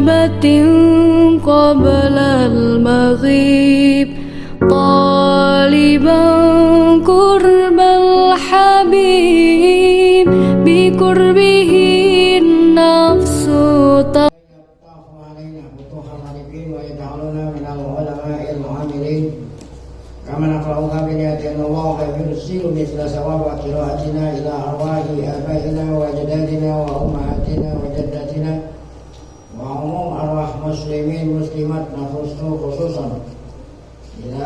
غيبة قبل المغيب طالبا قرب الحبيب بقربه النفس كما نقرأها بنية أن الله يرسل مثل ثواب قراءتنا إلى أرواح آبائنا وأجدادنا وأمهاتنا وجداتنا وعموم أرواح مسلمين مسلمات خصوصا إلى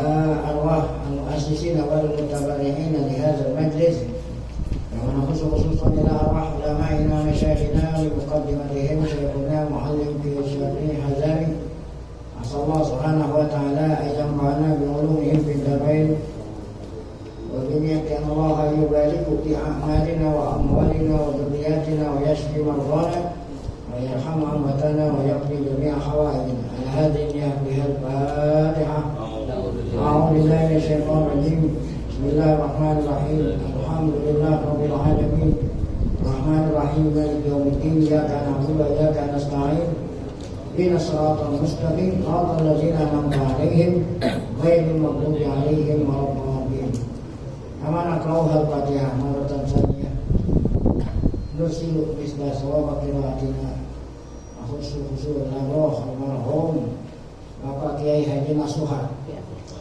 أرواح المؤسسين والمتبرعين لهذا المجلس كما نخص خصوصا إلى أرواح علمائنا ومشايخنا لمقدمتهم شيخنا معلم في الشافعي حزامي أسأل الله سبحانه وتعالى أن ينفعنا بعلومهم في الدارين وبنية أن الله يبارك في أعمالنا وأموالنا وذرياتنا ويشفي مرضانا ويرحم أمواتنا ويقضي جميع حوائجنا على هذه النية بها الفاتحة. أعوذ بالله من الشيطان الرجيم. بسم الله الرحمن الرحيم. الحمد لله رب العالمين الرحمن الرحيم مالك يوم الدين إياك نعبد وإياك نستعين اهدنا الصراط المستقيم صراط الذين أنعمت عليهم غير المغضوب عليهم ولا الضالين. كما نقرأها الفاتحة مرة ثانية نرسل مثل ثواب قراءتنا khusus Allah almarhum Bapak Kiai Haji Nasuha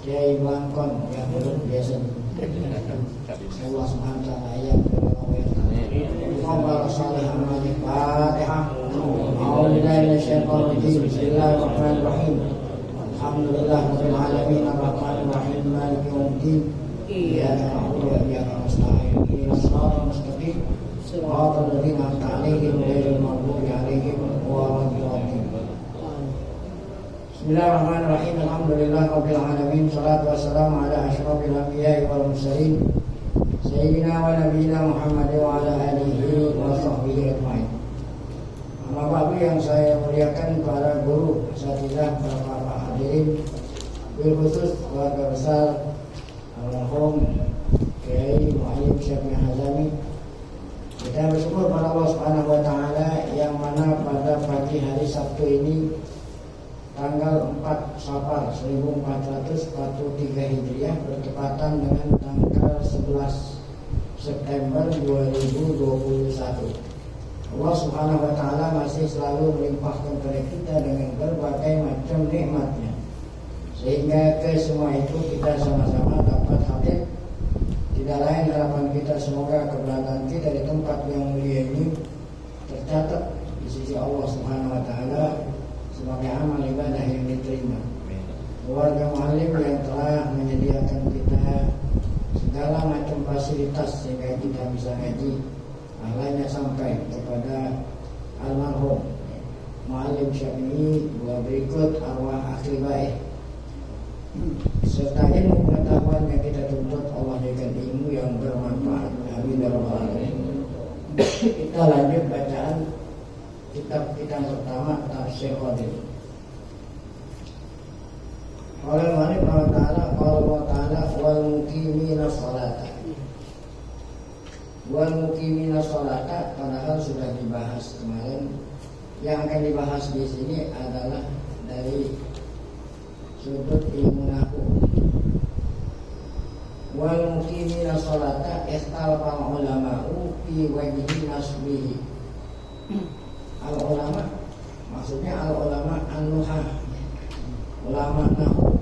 Kiai Bangkon yang belum biasa Allah subhanahu wa ta'ala yang Muhammad salih amalih Fatihah. A'udzubillahi minasyaitonir rajim. Bismillahirrahmanirrahim. Alhamdulillah rabbil alamin arrahmanir rahim maliki yaumiddin iyyaka na'budu wa iyyaka nasta'in ihdinas siratal mustaqim siratal ladzina an'amta 'alaihim ghairil maghdubi 'alaihim waladdallin. Bismillahirrahmanirrahim. Alhamdulillah rabbil alamin salatu wassalamu ala asyrafil anbiya'i wal mursalin sayyidina wa nabiyina Muhammad wa ala alihi wa sahbihi ajma'in. Amma ba'du, yang saya muliakan para guru, asatidzah, para hadirin, bil khusus keluarga besar almarhum Kiai Mu'alim Syekh Hazami. Kita bersyukur pada Allah Subhanahu wa taala yang mana pada pagi hari Sabtu ini tanggal 4 Safar 1443 Hijriah bertepatan dengan tanggal 11 September 2021. Allah Subhanahu wa taala masih selalu melimpahkan kepada kita dengan berbagai macam nikmatnya, sehingga ke semua itu kita sama-sama dapat hadir. Tidak lain harapan kita semoga keberadaan kita di tempat yang mulia ini tercatat di sisi Allah Subhanahu wa taala sebagai amal ibadah yang diterima. Keluarga mu'alim yang telah menyediakan kita segala macam fasilitas sehingga kita bisa ngaji, ahlaknya sampai kepada almarhum Mu'alim Syafi'i, dua berikut arwah ahli baik serta ilmu pengetahuan yang kita tuntut. Allah berikan ilmu yang bermanfaat. Amin ya rabbal alamin. Kita lanjut bacaan kitab kita yang pertama, Tafsir Qadir. Qala al-Mu'allif ta'ala wal muqimina sholata. Wal muqimina sholata padahal sudah dibahas kemarin. Yang akan dibahas di sini adalah dari sudut ilmu nahwu. Wal muqimina sholata ikhtalafa ulama'u fi wajhi nasbihi. Al-ulama maksudnya al-ulama an-nuhah, ulama nahwu.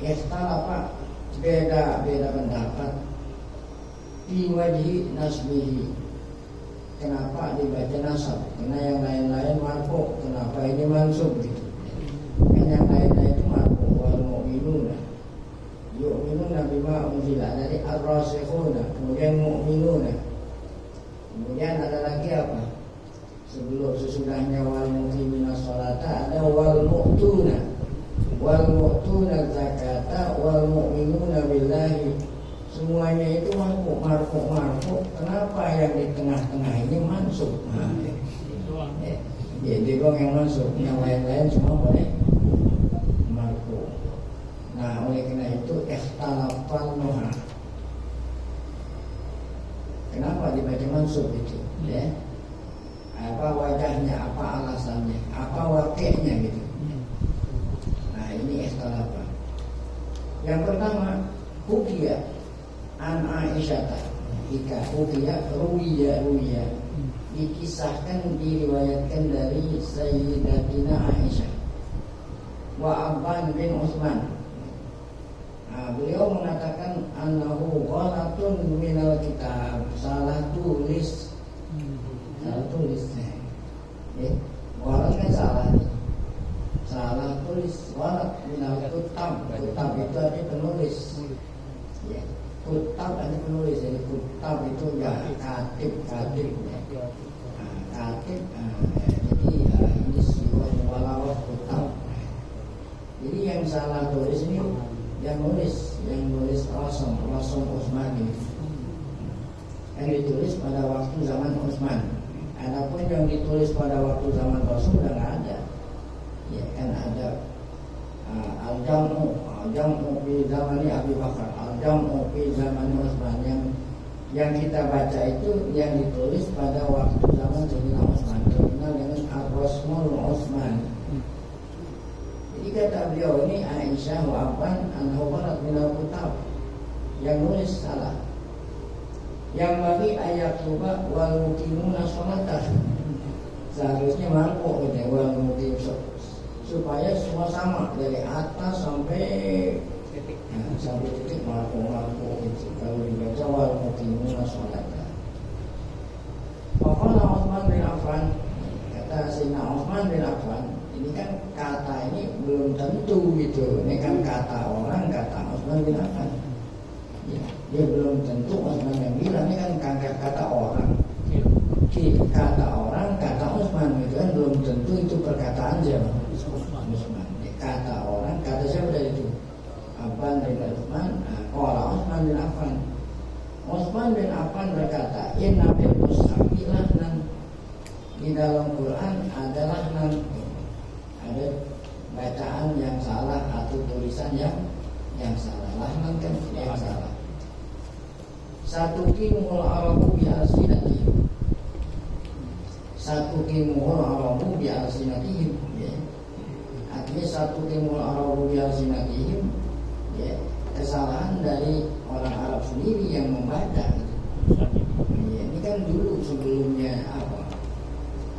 Ikhtalafa beda pendapat fi wajhi nasbihi. Kenapa dibaca nasab? Karena yang lain-lain marfu, kenapa ini mansub gitu? Kan yang lain-lain itu marfu. Wal mu'minuna yu'minuna bima unzila, dari ar-rasikhuna, kemudian mu'minuna, kemudian ada lagi apa? Sebelum sesudahnya wal muqimina sholata ada wal mu'tuna zakata wal mu'minuna billahi. Semuanya itu marfu. Kenapa yang di tengah-tengah ini mansub? Jadi kok yang mansub, yang lain-lain semua boleh marfu. Nah, oleh karena itu ikhtalafan nuha. Kenapa dibaca mansub itu? Ya. Apa wajahnya, apa alasannya, apa wakilnya gitu. Nah ini ikhtilaf. Yang pertama, hukiya an Aisyah, ruwiya dikisahkan, diriwayatkan dari Sayyidatina Aisyah wa Abban bin Utsman. Nah, beliau mengatakan annahu ghalatun minal kitab, salah tulis. Ya, ghalat kan salah nih. Salah tulis, ghalat minal kitab. Kitab itu artinya penulis. Ya, kitab artinya penulis. Jadi kitab itu ya katib ya. Katib, jadi ini siwah walawat kitab. Jadi yang salah tulis ini yang nulis Rasul Utsman ini, yang ditulis pada waktu zaman Utsman. Adapun yang ditulis pada waktu zaman Rasul sudah nggak ada. Ya kan ada al-jam'u fi zamani Abu Bakar, al-jam'u fi zamani Utsman. Yang kita baca itu yang ditulis pada waktu zaman Sayyidina Utsman, terkenal dengan Ar-Rasmul Utsman. Jadi kata beliau ini Aisyah wa Abban anhu ghalat minal kitab, yang nulis salah. Yang bagi ayat tuba wal muqimuna sholatah, seharusnya marfu gitu, wal muqim, supaya semua sama dari atas sampai titik marfu gitu. Kalau dibaca wal muqimuna sholatah. Faqala Utsman bin Affan, kata Sayyidina Utsman bin Affan, ini kan kata ini belum tentu gitu. Ini kan kata orang, kata Utsman bin Affan. Ya, dia belum tentu Utsman yang bilang, ini kan kata orang. Kata orang, kata Utsman gitu kan, belum tentu itu perkataan siapa? Utsman. Kata orang, kata siapa dari itu? Abban bin Utsman. Qala Utsman bin Affan. Utsman bin Affan berkata, inna bil mushafi lahnan, di dalam Quran adalah ada bacaan yang salah atau tulisan yang salah. Lahnan kan yang salah. Satu kimul arabu bi alsinatihim. Satu kimul arabu bi alsinatihim. Ya. Artinya satu kimul arabu bi alsinatihim. Ya. Kesalahan dari orang Arab sendiri yang membaca. Ya, ini kan dulu sebelumnya apa?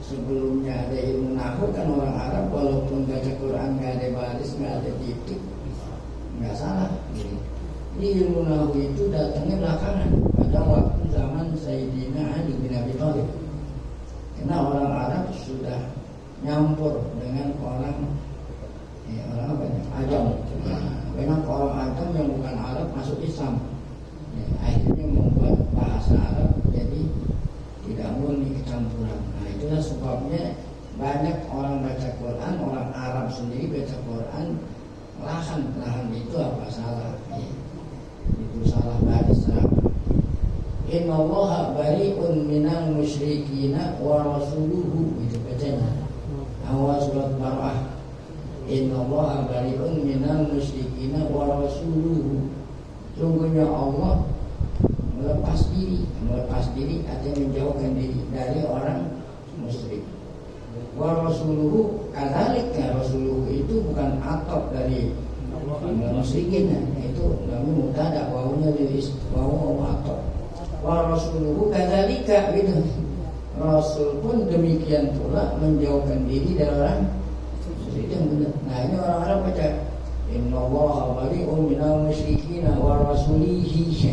Sebelumnya ada ilmu nahwu kan orang Arab walaupun baca Quran nggak ada baris, nggak ada titik, nggak salah. Ini ilmu nahwu itu datangnya belakangan pada waktu zaman Sayyidina Ali bin Abi Thalib. Karena orang Arab sudah nyampur dengan orang apa ya, Ajam. Banyak orang Ajam yang bukan Arab masuk Islam. Ya, akhirnya membuat bahasa Arab jadi tidak murni kecampuran. Nah, itulah sebabnya banyak orang baca Quran, orang Arab sendiri baca Quran lahan itu apa salah? Ya. Itu salah baris Arab. Innallaha bari'un minal musyrikina wa rasuluhu, itu bacanya. Awal surat Bara'ah. Innallaha bari'un minal musyrikina wa rasuluhu. Sungguhnya Allah melepas diri artinya menjauhkan diri dari orang musyrik. Wa rasuluhu kadzalika, rasuluhu itu bukan atop dari musyrikin, itu namanya mubtada, wawunya lilis, wawu atop. Wa rasuluhu kadzalika, gitu. Rasul pun demikian pula menjauhkan diri dari orang musyrik, yang benar. Nah, ini orang Arab baca innallaha bari'un minal musyrikina wa rasulihi.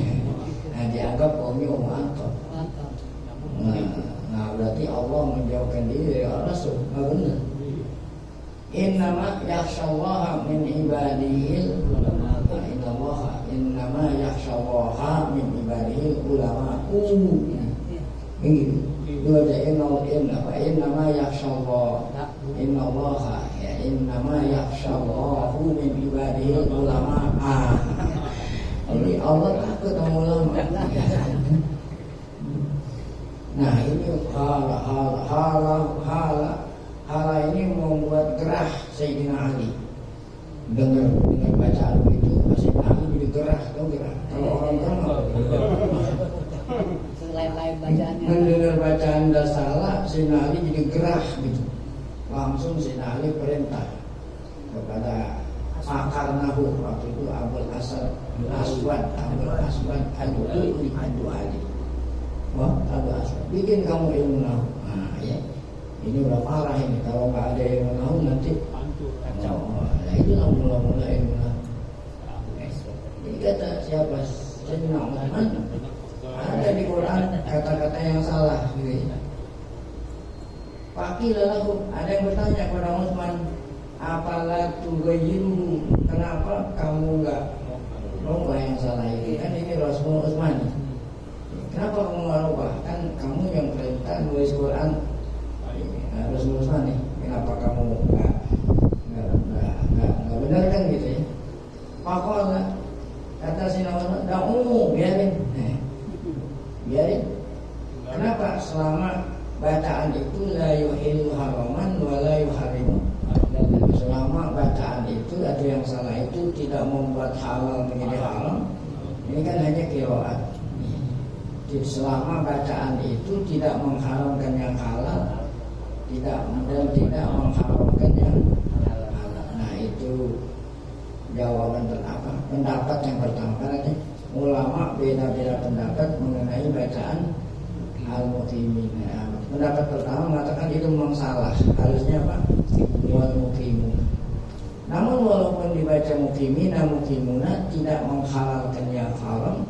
Nah, dianggap kaumnya atop. Nah, berarti Allah menjauhkan diri dari Rasul, nggak benar. Innama yakhshallaha min ibadihil ulama. Innama yakhshallaha min ibadihil ulama. Begitu. Dua aja innama yakhshallaha. Innallaha ya innama yakhshallahu min ibadihil ulama. Jadi Allah takut sama ulama. Nah, ini hala ini membuat gerah Sayyidina Ali. Dengar bacaan itu Sayyidina Ali jadi gerah, tahu gerah. Kalau orang lain-lain bacaannya. Mendengar bacaan dah salah, Sayyidina Ali jadi gerah gitu. langsung Sayyidina Ali perintah kepada pakar nahu waktu itu Abul Aswad adu Ali. Wah, Abu Aswad, bikin kamu ilmu nahu. Nah, ya. Ini udah parah ini. Kalau nggak ada ilmu nahu nanti kacau. Nah, itulah mula-mula ilmu nahu. Ini kata siapa? Sayyidina Utsman. Ada di Quran kata-kata yang salah. Gitu. Pakilah ada yang bertanya kepada Utsman, apalah tughayyiru, kenapa kamu nggak rubah yang salah ini? Kan ini Rasul Utsman. Kenapa kamu nggak rubah? Kan kamu yang perintah nulis Quran. Rasul Utsman nih. Kenapa kamu nggak benar kan gitu ya? Pakola kata Sinawan, biarin. Biarin. Kenapa? Selama bacaan itu la yuhillu haraman wa la yuharrimu. Selama bacaan itu ada yang salah itu tidak membuat halal menjadi haram. Ini kan hanya qiraat. Selama bacaan itu tidak mengharamkan yang halal, tidak mengharamkan yang halal. Nah, itu jawaban pendapat yang pertama. Karena ulama beda-beda pendapat mengenai bacaan al-muqimin. Pendapat pertama mengatakan itu memang salah. Harusnya apa? Wal muqimun. Namun walaupun dibaca muqimuna tidak menghalalkan yang haram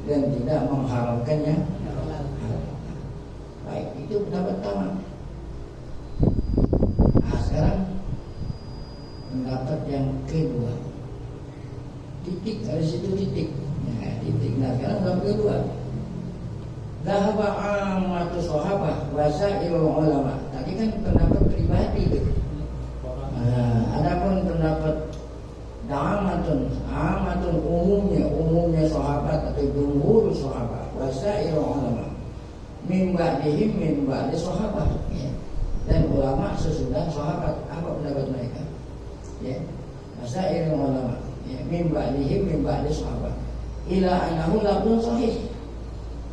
dan tidak mengharamkan yang halal. Baik, itu pendapat pertama. Nah, sekarang pendapat yang kedua. Titik, dari situ titik. Nah, titik. Nah, sekarang pendapat kedua. Dhahaba ammatu sahabah wa sa'irul ulama. Tadi kan pendapat pribadi itu. Nah, adapun pendapat amatun umumnya sahabat atau jumhur sahabat wa sa'irul ulama. Min ba'di sahabat. Ya. Dan ulama sesudah sahabat. Apa pendapat mereka? Ya. Sa'irul ulama. Ya. Min ba'di sahabat. Ila annahu lafzun sahih.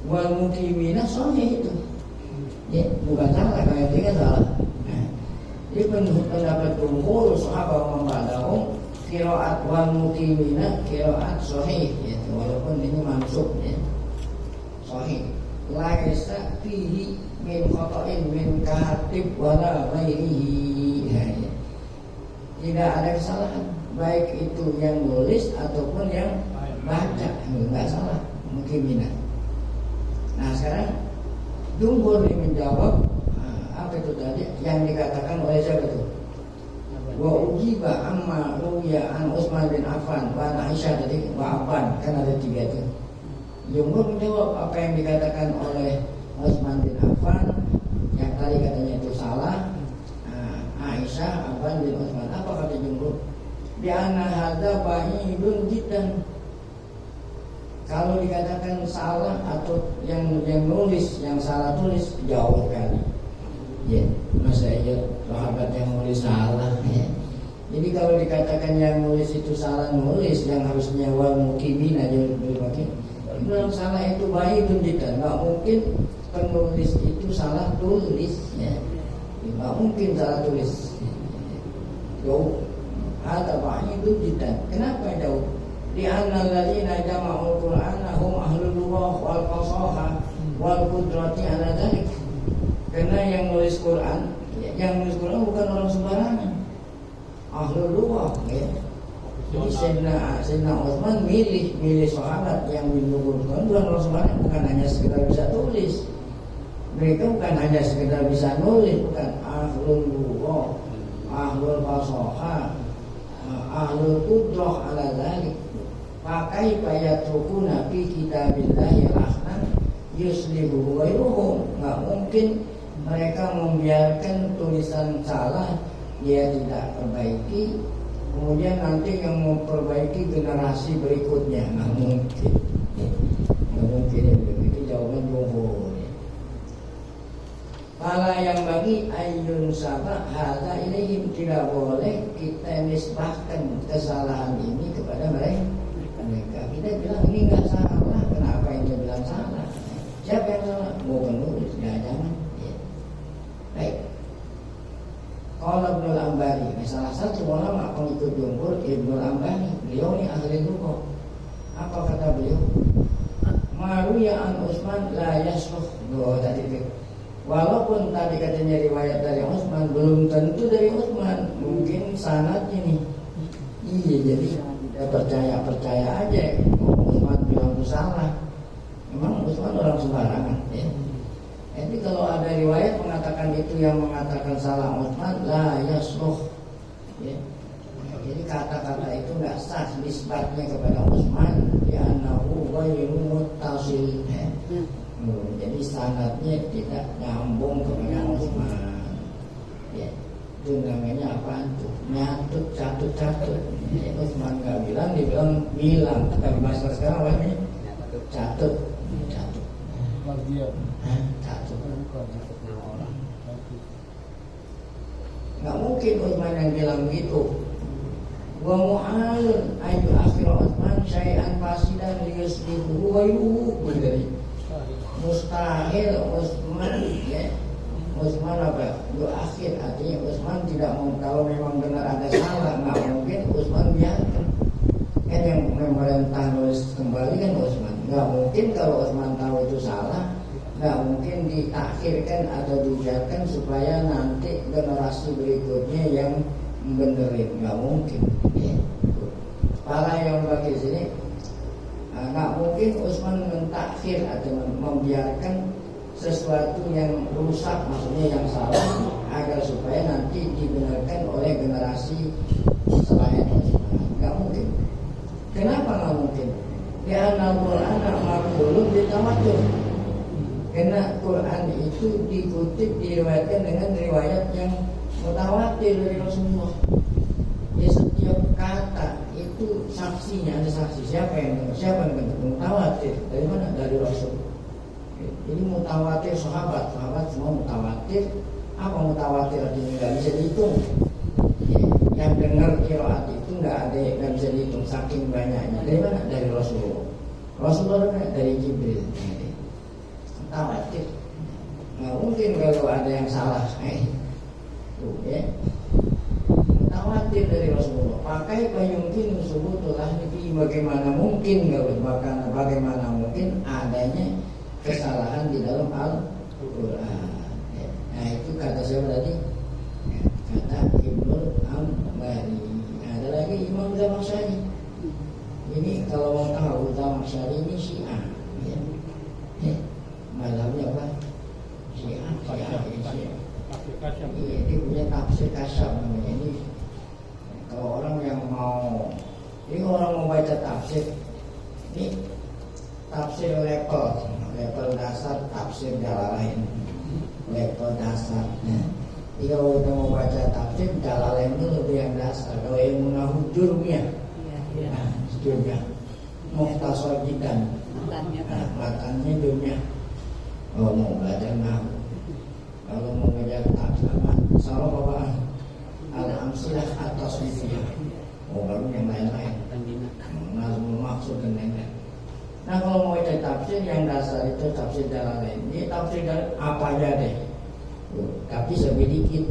Wal muqimina sahih itu. Ya, bukan salah, kalau itu kan salah. Nah, ini pendapat jumhur sahabat membadahum qiraat wal muqimina qiraat sahih, ya, walaupun ini mansub ya. Sahih. Laisa fihi min khata'in min katib wala ghairihi. Nah, ya. Tidak ada kesalahan, baik itu yang nulis ataupun yang baca, enggak salah muqimina. Nah, sekarang jumhur ini menjawab apa itu tadi yang dikatakan oleh siapa itu? Wa ujiba amma ruya an Utsman bin Affan wa Aisyah tadi wa Affan, kan ada tiga itu. Jumhur menjawab apa yang dikatakan oleh Utsman bin Affan yang tadi katanya itu salah. Aisyah, Affan bin Utsman. Apa kata jumhur? Bi anna hadza ba'idun jiddan. Kalau dikatakan salah atau yang nulis yang salah tulis jauh sekali. Ya, masa ya sahabat yang nulis salah ya. Jadi kalau dikatakan yang nulis itu salah nulis, yang harusnya wal muqimin aja dipakai. Kalau salah itu baik tunjukkan, nggak mungkin penulis itu salah tulis ya. Nggak mungkin salah tulis. Jauh. Ada baik tunjukkan. Kenapa jauh? Di anna alladziina jama'ul Qur'ana hum ahlul lugha wal fasahah wal qudrati ala dzalik. Karena yang nulis Quran bukan orang sembarangan. Ahlul lugha ya. Jadi Sayyidina Utsman milih sahabat yang menurut Quran bukan orang sembarangan, bukan hanya sekedar bisa tulis. Mereka bukan hanya sekedar bisa nulis, bukan ahlul lugha, ahlul fasahah, ahlul qudrah ala dzalik. Pakai bayatruku nabi kitabillahi rahman yuslihu ghairuhum. Nggak mungkin mereka membiarkan tulisan salah dia tidak perbaiki, kemudian nanti yang memperbaiki generasi berikutnya. Nggak mungkin. Nggak mungkin itu jawaban jumhur. Pala yang bagi ayun sabah hadza ilaihim, tidak boleh kita nisbahkan kesalahan ini kepada mereka. Kita bilang ini nggak salah, kenapa ini bilang salah? Siapa yang salah? Mau penulis, jangan. Ya. Baik. Qala Ibnul Ambari, salah satu ulama pengikut jumhur Ibnul Ambari, beliau ini ahli lughah. Apa kata beliau? Maruya an Utsman la yasluh. Tadi itu. Walaupun tadi katanya riwayat dari Utsman, belum tentu dari Utsman, mungkin sanadnya nih. Iya, jadi percaya aja. Utsman bilang itu salah. Memang Utsman orang sembarangan, ya. Jadi kalau ada riwayat mengatakan itu yang mengatakan salah Utsman, la yasluh, ya. Jadi kata-kata itu nggak sah nisbatnya kepada Utsman, ya annahu ghairu muttasil, ya. Jadi sanadnya tidak nyambung kepada Utsman, ya. Itu namanya apa? Nyatut, catut. Ya, Utsman nggak bilang, dibilang. Tapi bahasa sekarang apa ini? Catut. Nggak mungkin Utsman yang bilang gitu. Wa mu'alun ayu akhir Utsman syai'an fasidan liyuslihu wa yu'udari. Mustahil Utsman, ya. Utsman apa? Yu akhir, artinya Utsman tidak mau, kalau memang benar ada salah, nggak mungkin Utsman biarkan. Kan yang memerintah nulis kembali kan Utsman. Nggak mungkin kalau Utsman tahu itu salah, nggak mungkin ditakhirkan atau dibiarkan supaya nanti generasi berikutnya yang benerin, nggak mungkin, ya. Para yang bagi sini nggak mungkin Utsman mentakhir atau membiarkan sesuatu yang rusak, maksudnya yang salah, agar supaya nanti dibenarkan oleh generasi selain Utsman. Nggak mungkin. Kenapa nggak mungkin? Ya Al-Quran maqbulun bitawatur. Karena Quran itu dikutip, diriwayatkan dengan riwayat yang mutawatir dari Rasulullah. Ya, setiap kata itu saksinya, ada saksi. Siapa yang mutawatir? Dari mana? Dari Rasul. Jadi mutawatir sahabat semua mutawatir. Apa mutawatir artinya? Nggak bisa dihitung. Ya, yang dengar qiraat itu nggak bisa dihitung, saking banyaknya. Dari mana? Dari Rasulullah. Rasulullah dari Jibril. Mutawatir. Nggak mungkin kalau ada yang salah. Tuh, ya. Mutawatir dari Rasulullah. Pakai payungkin subutulah ini bagaimana mungkin bagaimana mungkin adanya kesalahan di dalam Al-Quran. Ya. Nah itu kata siapa tadi? Ya, kata Ibnul Ambari. Ada lagi Imam Zamakhsyari. Ini kalau mau tahu Zamakhsyari ini Syiah. Ya. Ya. Mazhabnya apa? Syiah. Iya, dia punya tafsir kasyaf namanya. Ini kalau orang yang mau, ini orang mau baca tafsir, ini tafsir level dasar, tafsir Jalalain, level dasar. Jadi kalau kita mau baca tafsir Jalalain itu lebih yang dasar. Kalau yang menahujurnya, nah juga Mukhtasar Jidan, matannya dunia. Kalau mau belajar nahu, kalau mau belajar tafsir, salah bapak al-amsilah atas nisiyah, baru yang lain-lain, nazmul maksud dan lain-lain. Nah kalau mau baca tafsir yang dasar itu tafsir Jalalain. Ini tafsir apa aja deh, tapi sedikit.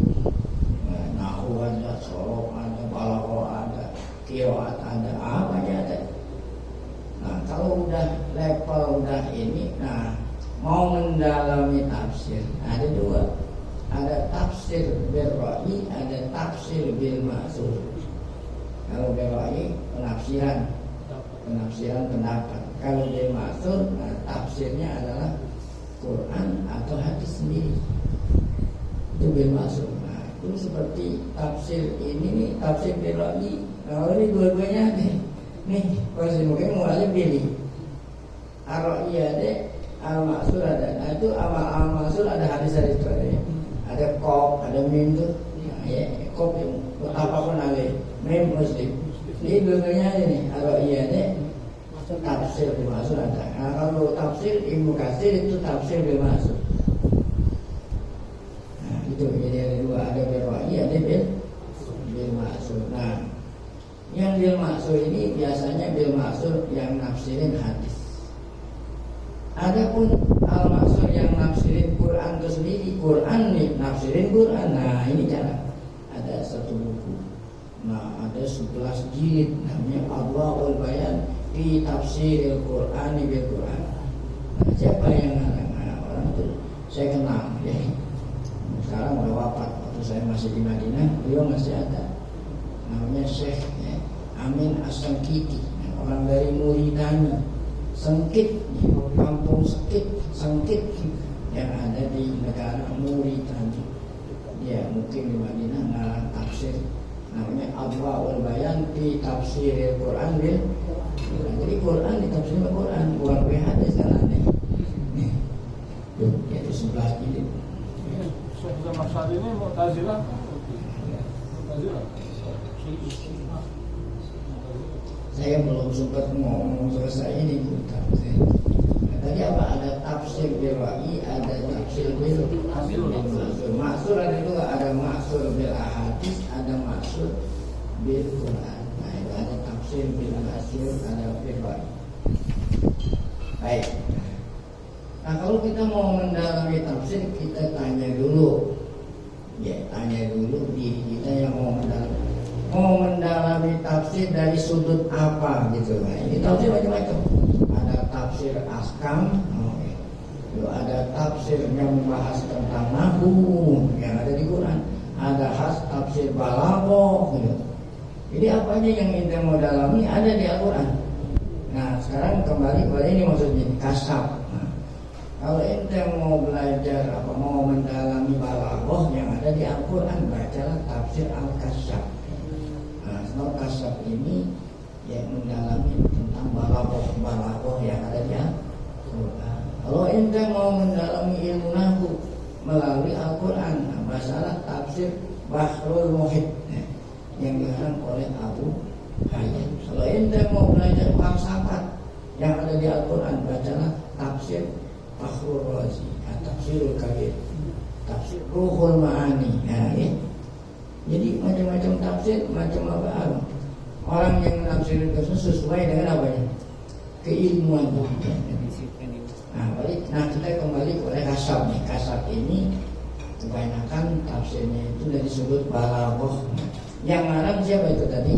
Nahu ada, sorok ada, balaghah ada, qiraat ada, apa aja ada. Nah kalau udah level udah ini, nah mau mendalami tafsir ada dua, ada tafsir bil ra'i, ada tafsir bil ma'sur. Kalau bil ra'i penafsiran pendapat. Kalau bil ma'sur, nah, tafsirnya adalah Quran atau hadis sendiri. Itu bil ma'sur. Nah, itu seperti tafsir ini nih, tafsir bil ra'i. Nah, ini dua-duanya ada. Nih, kalau mungkin mau aja pilih. Ar-ra'i ada, al-ma'sur ada. Nah itu al-ma'sur ada hadis dari itu ada ya. Ada qaf, ada mim tuh. Nah, ya, qaf yang apapun ada. Mim muslim. Ini dua-duanya ada nih. Ar-ra'i ada, tafsir bil ma'sur ada. Nah kalau tafsir Ibnu Katsir itu tafsir bil ma'sur. Nah itu jadi ada dua, ada bil ra'i, ada bil ma'sur. Nah yang bil ma'sur ini biasanya bil ma'sur yang nafsirin hadis. Adapun al-ma'sur yang nafsirin Quran itu sendiri, Quran nih nafsirin Quran. Nah ini cara. buku. Nah, ada 11 jilid namanya Adwaul Bayan fi Tafsiril Qur'ani bil Qur'an. Nah, siapa yang orang itu saya kenal ya. Sekarang udah wafat, waktu saya masih di Madinah beliau masih ada. Namanya Syekh ya, Amin As-Sangkiti, orang dari Muridani, Sengkit, kampung Sengkit yang ada di negara Muridani. Dia mungkin di Madinah ngarang tafsir namanya Adwaul Bayan fi Tafsiril Qur'an bil Qur'an. Jadi Quran ditafsir Quran, bukan hadis jalannya. Nih, yaitu 11 jilid. Syekh Zaman saat ini Mu'tazilah. Saya belum sempat ngomong selesai ini tafsir. Tadi apa? Ada tafsir bil wahyi, ada tafsir bil maksur. Maksur ada dua, ada maksur bil ahadits, ada maksur bil Quran. Nah, itu ada tafsir bil maksur, ada bil wahyi. Baik. Nah, kalau kita mau mendalami tafsir, kita tanya dulu. Ya, tanya dulu diri kita yang mau mendalami tafsir dari sudut apa gitu. Nah, ini tafsir macam-macam. Ada tafsir ahkam, ada tafsir yang membahas tentang nahwu yang ada di Quran, ada tafsir balaghah gitu. Jadi apa aja yang kita mau dalami ada di Al-Quran. Nah, sekarang kembali kepada ini maksudnya kasab. Nah, kalau ente mau belajar mau mendalami balaghah yang ada di Al-Quran, bacalah tafsir Al-Kasyaf. Nah, sebab kasab ini yang mendalami tentang balaghah yang ada di Al-Quran. Kalau ente mau mendalami ilmu nahwu melalui Al-Quran, nah, masalah tafsir Bahrul Muhit yang dikarang oleh Abu Hayyan. Kalau ente mau belajar falsafat yang ada di Al-Quran, bacalah tafsir Fakhrul Razi, Tafsirul Kabir, tafsir Ruhul Ma'ani. Nah, ya. Jadi macam-macam tafsir, macam apa? Orang yang menafsirkan itu sesuai dengan apa ya? Keilmuan. Nah, kita kembali kepada kasab nih. Kasab ini kebanyakan tafsirnya itu dari sudut balaghah. Yang ngarang siapa itu tadi?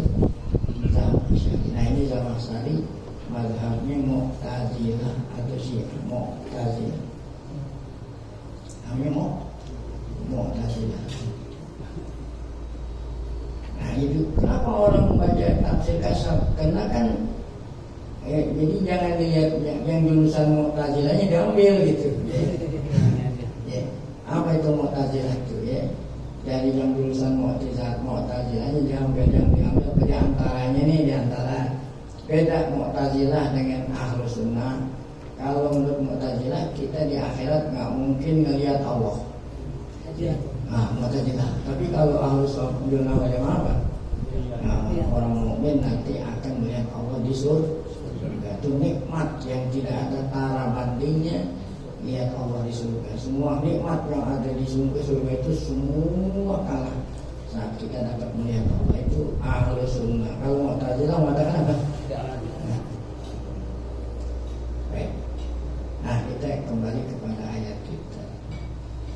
Zamakhsyari. Nah, ini Zamakhsyari mazhabnya Mu'tazilah atau Syiah. Mu'tazilah. Namanya Mu'tazilah. Nah, itu kenapa orang membaca tafsir kasab? Karena kan jadi jangan dilihat yang jurusan Mu'tazilahnya diambil gitu. Ya. Apa itu Mu'tazilah itu ya? Dari yang jurusan Mu'tazilahnya diambil di antaranya nih, di antara beda Mu'tazilah dengan Ahlus Sunnah. Kalau menurut Mu'tazilah kita di akhirat nggak mungkin ngelihat Allah. Nah, Mu'tazilah. Tapi kalau Ahlus Sunnah wal Jamaah, nah, orang mukmin nanti akan melihat Allah di surga. Itu nikmat yang tidak ada tara bandingnya. Lihat Allah di surga. Semua nikmat yang ada di surga itu semua kalah saat kita dapat melihat Allah. Itu Ahlus Sunnah. Kalau Mu'tazilah mengatakan apa? Nah. Baik. Nah, kita kembali kepada ayat kita.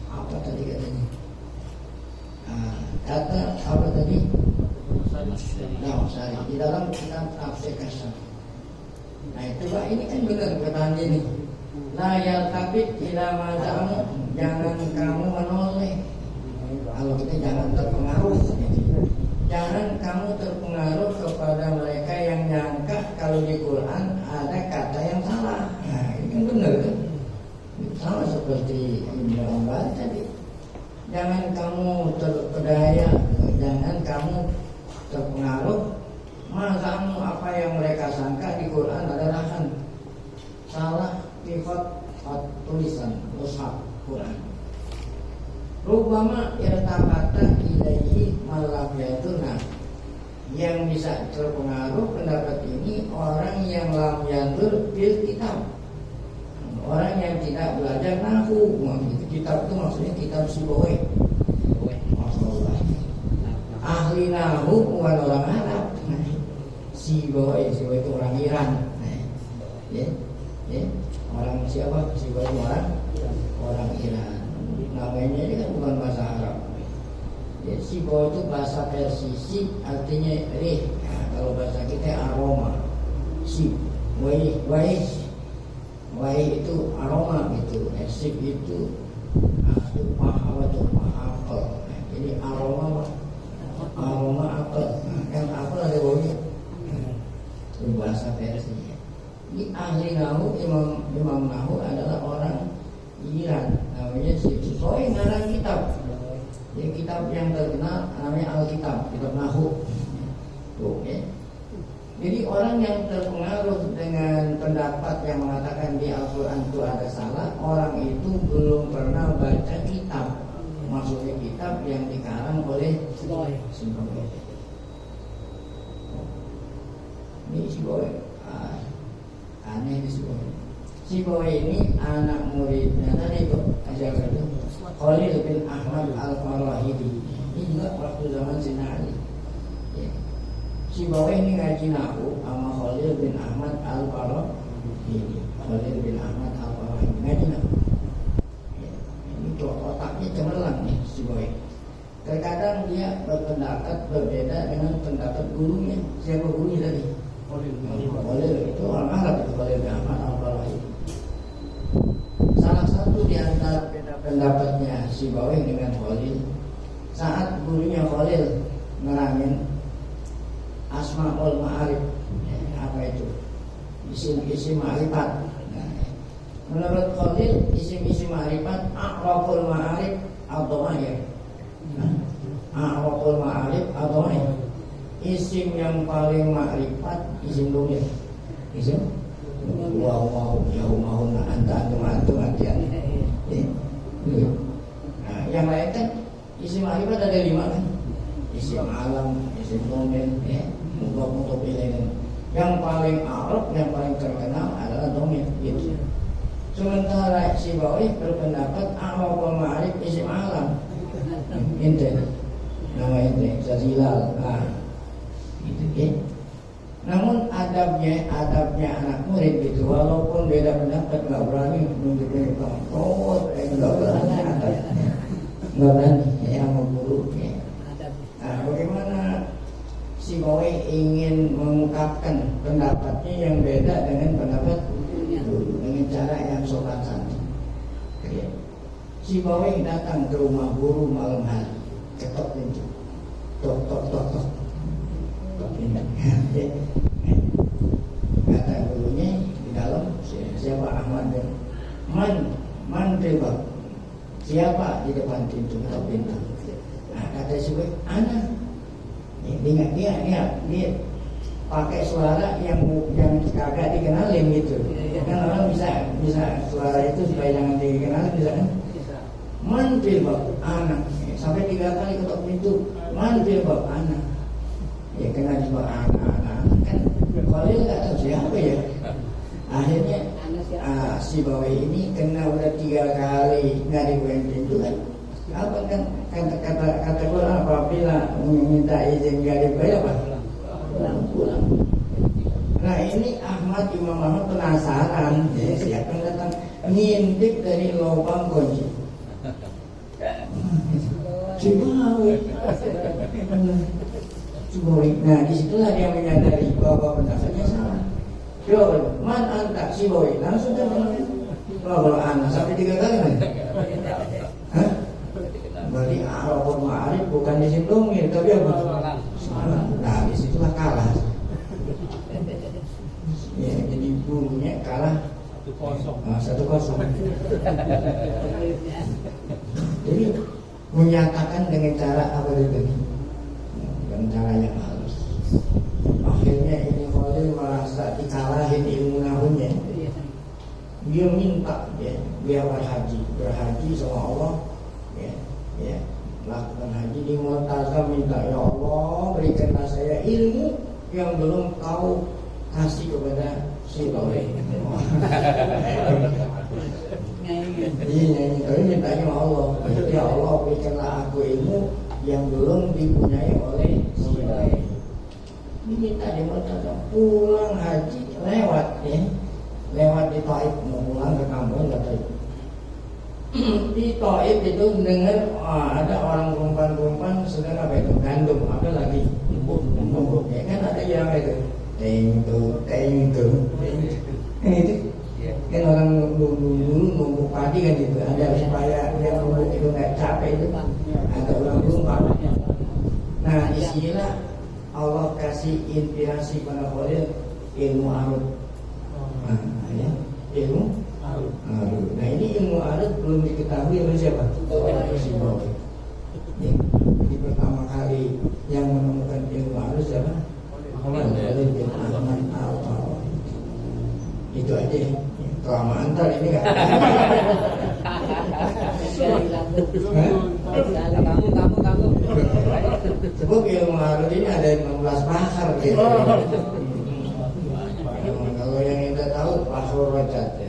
Apa tadi katanya? Kata apa tadi? Zamakhsyari. Di dalam kitab tafsir kasab. Nah, itu Pak, ini kan benar perkataan ini. La yaltabit ila maza'amu, jangan kamu menoleh. Kalau kita jangan terpengaruh. Jangan kamu terpengaruh kepada mereka yang nyangka kalau di Quran ada kata yang salah. Nah, ini kan benar kan? Sama seperti Ibnu Abbas tadi. Jangan kamu terpedaya, jangan kamu terpengaruh. Masamu apa yang mereka sangka di Quran adalah kan salah pivot tulisan mushaf Quran. Rubama irtabata ilaihi malafiyatuna. Yang bisa terpengaruh pendapat ini orang yang lam yandur bil kitab. Orang yang tidak belajar nahwu. Kitab itu maksudnya kitab Sibawayh. Maksudnya ahli nahwu bukan orang Arab. Sibawayh itu orang Iran. Ya. Orang siapa? Sibawayh itu orang Iran. Namanya ini kan bukan bahasa Arab. Ya, Sibo itu bahasa Persia. Sib artinya rih. Nah, kalau bahasa kita aroma. Sib, wai itu aroma gitu. Sib itu tumpah apel. Nah, jadi aroma apel. Nah, kan apel ada baunya. Itu bahasa Persia. Ini ahli nahu, imam nahu adalah orang Iran, namanya Siboy ngarang kitab. Ya, kitab yang terkenal namanya Alkitab, kitab nahu. Tuh, ya. Jadi orang yang terpengaruh dengan pendapat yang mengatakan di Al-Quran itu ada salah, orang itu belum pernah baca kitab. Maksudnya kitab yang dikarang oleh Siboy. Ini Siboy. Aneh di Siboy ini anak muridnya tadi itu ajar itu Khalil bin Ahmad Al-Farahidi. Ini juga waktu zaman Sina Ali. Ya. Siboy ini ngaji nahu sama Khalil bin Ahmad Al-Farahidi. Khalil bin Ahmad Al-Farahidi ngaji nahu. Ya. Ini otaknya cemerlang nih Siboy. Terkadang dia berpendapat berbeda dengan pendapat gurunya. Siapa gurunya tadi? Khalil itu orang Arab itu Khalil bin Ahmad Al-Farahidi. Salah satu di antara pendapatnya Siboy dengan Khalil, saat gurunya Khalil nerangin Asmaul Ma'arif, apa itu? Isim ma'rifat. Nah, menurut Khalil isim ma'rifat a'raful ma'arif atau mahir. A'raful ma'arif atau mahir. Isim yang paling makrifat isim domir. Isim wow antum hati-hati. Nah, yang lain kan isim makrifat ada 5 kan. Isim alam, isim domir, mudhof ilaih. Yang paling arab, yang paling terkenal adalah domir gitu. Sementara Siboy berpendapat awal ma'arif isim alam. Ente nama ente Zazilal. Gitu, ya. Namun adabnya anak murid gitu, walaupun beda pendapat nggak berani nunjukin tongkol, nggak berani adabnya, nggak berani ya sama guru. Ya. Nah, bagaimana Siboy ingin mengungkapkan pendapatnya yang beda dengan pendapat guru dengan cara yang sopan santun. Ya. Siboy datang ke rumah guru malam hari, ketok pintu, tok. Kata gurunya di dalam, siapa Ahmad bin Man Tebak, siapa di depan pintu ketok pintu. Nah, kata Siboy, anak. Dia pakai suara yang kagak dikenalin gitu. Kan orang bisa suara itu supaya jangan dikenalin, bisa kan? Man Tebak, anak. Sampai 3 kali ketok pintu, Man Tebak, anak. Ya kena disebut anak-anak kan Khalil nggak tahu siapa ya. Akhirnya Siboy ini kena udah 3 kali nggak dibukain pintu kan. Apa kan kata Quran apabila meminta izin nggak dibuka apa? Pulang. Nah ini Imam Ahmad penasaran ya, siapa yang datang ngintip dari lubang kunci. Siboy. Nah disitulah dia menyadari bahwa pendapatnya salah. Coba, man anta Siboy. Langsung dia bilang, kalau anak sampai 3 kali kan? Hah? Berarti Araful Ma'arif bukan isim domir, tapi apa? Nah disitulah kalah. Ya, jadi gurunya kalah 1-0. Jadi menyatakan dengan cara apa itu? Dengan cara yang halus. Akhirnya ini Khalil merasa dikalahin ilmu nahunya. Dia minta dia berhaji sama Allah, ya lakukan haji di Mu'tazam, minta ya Allah berikanlah saya ilmu yang belum kau kasih kepada Siboy. Iya, tapi mintanya Allah. Ya Allah berikanlah aku ilmu yang belum dipunyai oleh Siboy. Ini minta di Mu'tazam, pulang haji lewat di Taif, mau pulang ke kampung nggak tahu. di Taif itu dengar ada orang perempuan sedang apa itu gandum apa lagi numpuk ya kan ada yang itu teng tuh itu kan orang dulu numpuk padi kan gitu ada supaya yang numpuk itu nggak capek itu ada orang numpuk. Nah disinilah Allah kasih inspirasi pada Khalil ilmu arut. Nah, ya ilmu arut. Nah ini ilmu arut belum diketahui oleh siapa? Sibawi. Jadi pertama kali yang menemukan ilmu arut siapa? Khalil bin Ahmad Al-Farahidi. Itu aja. Kelamaan ntar ini kan. Kamu. Sebab ilmu arut ini ada 15 bahar gitu. Kalau yang kita tahu Bahrul Rajat ya.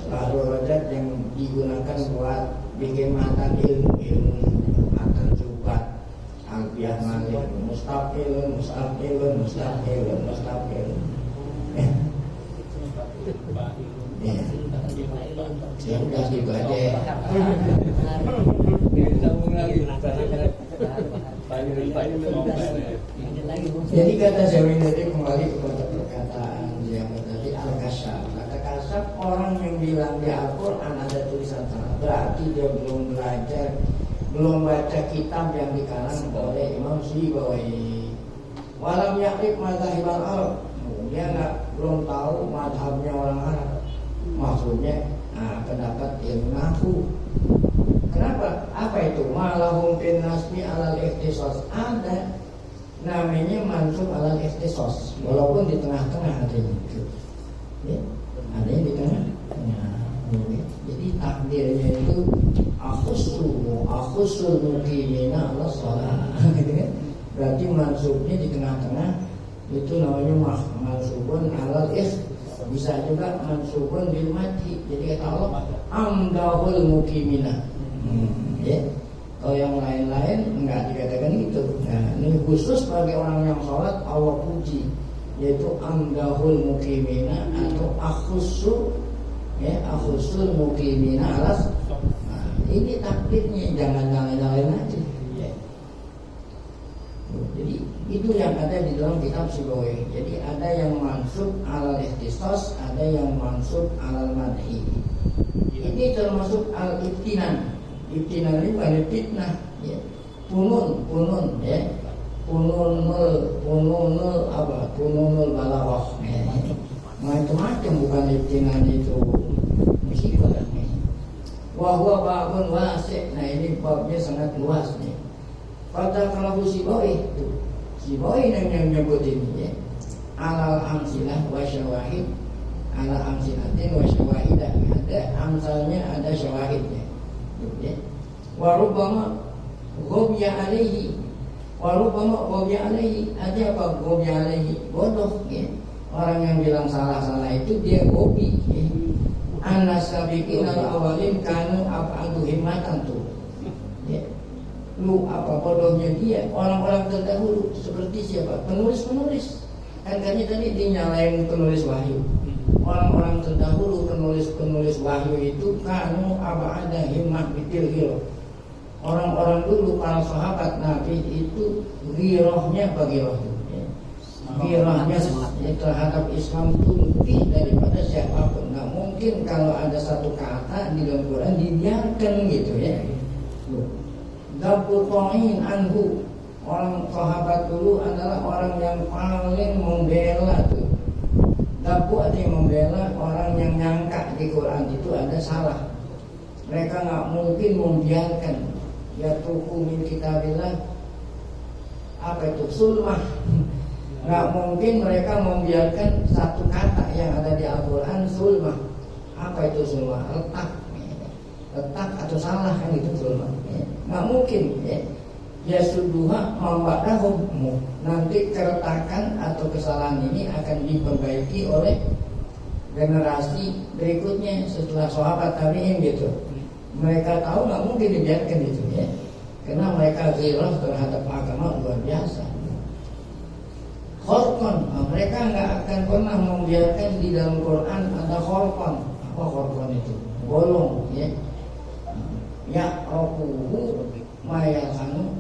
Bahrul Rajat yang digunakan buat bikin matan ilmu matan Zubat, Alfiah Malik, Mustaqilun. Ya, udah gitu aja. Jadi kata Zawi tadi kembali kepada perkataan yang tadi Al-Kasyaf. Kata Kasyaf orang yang bilang di Al-Quran ada tulisan salah, berarti dia belum baca kitab yang dikarang oleh Imam Sibawi. Walam yakrif mazhab al-Arab, dia belum tahu mazhabnya orang Arab. Maksudnya pendapat ilmu nahwu. Kenapa? Apa itu? Malahum bin nasmi alal ikhtisas. Ada namanya mansub alal ikhtisas, walaupun di tengah-tengah ada itu. Ya, ada yang di tengah-tengah. Jadi takdirnya itu akhusul mukimina ala shalah. Gitu kan? Berarti mansubnya di tengah-tengah itu namanya mansubun alal ikhtisas. Bisa juga mansubun bil madhi. Jadi kata Allah amdahul mukimina. Ya. Kalau yang lain-lain enggak dikatakan gitu. Nah, ini khusus bagi orang yang sholat Allah puji, yaitu amdahul mukimina atau akhusul mukimina alas. Nah, ini takdirnya, jangan lain aja. Ya. Jadi itu yang ada di dalam kitab Sibawi. Jadi ada yang mansub alal ikhtisas, ada yang mansub alal madhi. Ini termasuk al-ibtinan. Ibtinan ini bukan fitnah, ya. Punun, ya. Pununul balawah. Ya. Macam-macam bukan ibtinan itu. Musibah. Wahwa babun wasi'. Nah ini babnya sangat luas nih. Pada kalau Sibawi itu, Sibawi yang menyebut ini, ya. Alal amsilah wa syawahid, ala amsilatin wa syawahidah. Ada amsalnya, ada syawahidnya. Ya. Warubama ghobya alaihi, ada apa ghobya alaihi? Bodoh, ya. Orang yang bilang salah itu dia gobi, ya. Anasabiqin al-awalin kanu ab'adu himmatan tuh, ya. Lu apa bodohnya dia? Orang-orang terdahulu seperti siapa? Penulis. Kan tadi dinyalain penulis wahyu. Orang-orang terdahulu penulis wahyu itu kanu aba'ada himmah bitil. Orang-orang dulu para sahabat Nabi itu girohnya bagi wahyu, ya. Girohnya terhadap Islam itu lebih daripada siapapun. Nah mungkin kalau ada satu kata di dalam Quran dibiarkan gitu, ya. Dabur to'in anhu. Orang sahabat dulu adalah orang yang paling membela tuh. Dabu ada yang membela orang yang nyangka di Quran itu ada salah. Mereka nggak mungkin membiarkan ya tuku min kitabillah apa itu sulmah. Nggak mungkin mereka membiarkan satu kata yang ada di Al-Quran sulmah. Apa itu sulmah? Letak atau salah kan itu sulmah. Nggak mungkin, ya. Ya suduha mambadahum, nanti keretakan atau kesalahan ini akan diperbaiki oleh generasi berikutnya setelah sahabat tabi'in gitu. Mereka tahu nggak mungkin dibiarkan itu, ya, karena mereka zirah terhadap agama luar biasa. Khorkon, mereka nggak akan pernah membiarkan di dalam Quran ada khorkon. Apa khorkon itu? Bolong, ya. ya rokuhu mayalhanu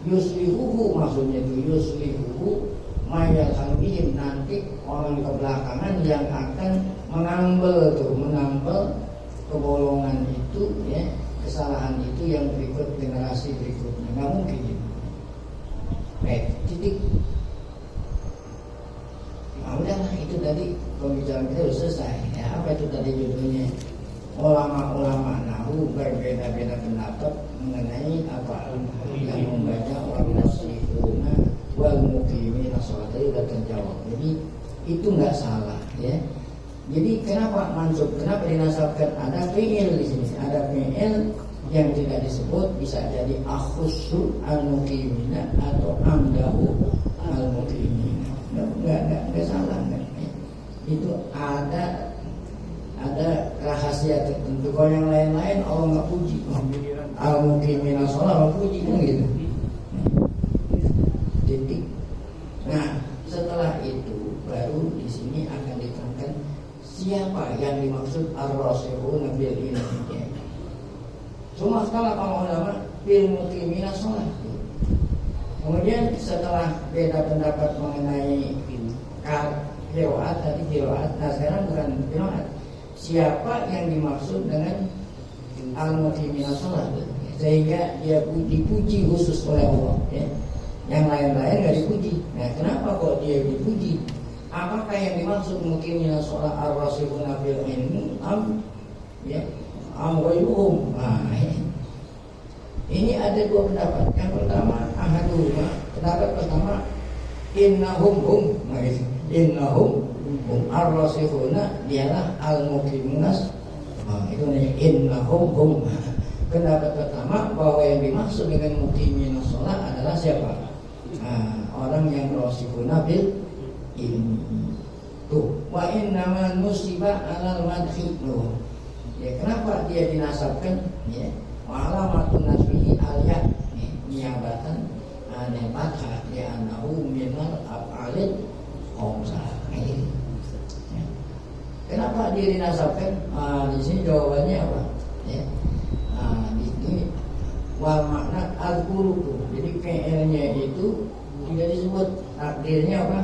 yuslihuhu, maksudnya itu yuslihuhu mayalhanu ihim, nanti orang kebelakangan yang akan menambal kebolongan itu ya, kesalahan itu yang berikut generasi berikutnya. Nggak mungkin gitu. Baik, titik. Nah udahlah, itu tadi pembicaraan kita sudah selesai ya. Apa itu tadi judulnya? Ulama-ulama nahu berbeda-beda pendapat mengenai apa yang membaca orang nasihuna wal muqimina sholat. Tadi sudah terjawab. Jadi itu nggak salah ya. Jadi kenapa mansub? Kenapa dinasabkan? Ada fi'il di sini. Ada fi'il yang tidak disebut, bisa jadi akhussu al-muqimina atau amdahu al-muqimina. Nggak salah kan? Itu ada rahasia tertentu. Kalau yang lain-lain Allah nggak puji. Al-muqimina sholat nggak puji kan gitu. Titik. Nah setelah itu baru di sini akan diterangkan siapa yang dimaksud ar-rasikhuna bil ilmi. Cuma kalau ulama bil muqimina sholat. Kemudian setelah beda pendapat mengenai qiraat tadi qiraat, nah sekarang bukan qiraat. Siapa yang dimaksud dengan al-muqimina sholat, sehingga dia dipuji khusus oleh Allah ya. Yang lain-lain nggak dipuji. Nah kenapa kok dia dipuji? Apakah yang dimaksud muqimina sholat ar-rasikhuna bil ilmi ya ghairuhum? Nah, ini ada dua pendapat. Yang pertama ahaduhuma, pendapat pertama innahum ar-rasikhuna dialah al-muqimuna. Itu namanya innahum. Pendapat pertama bahwa yang dimaksud dengan muqimina sholat adalah siapa? Orang yang rasikhuna bil ilmi. Tuh, wa innama nusiba 'alal madhi. Ya, kenapa dia dinasabkan ya? Wa alamatun nasbihi al-ya niyabatan anil fathah li annahu minal af'alil khamsah. Ya. Kenapa dia dinasabkan? Di sini jawabannya apa? Ya. Di sini wal makna al-qulubu. Jadi fi'ilnya itu tidak disebut, takdirnya apa?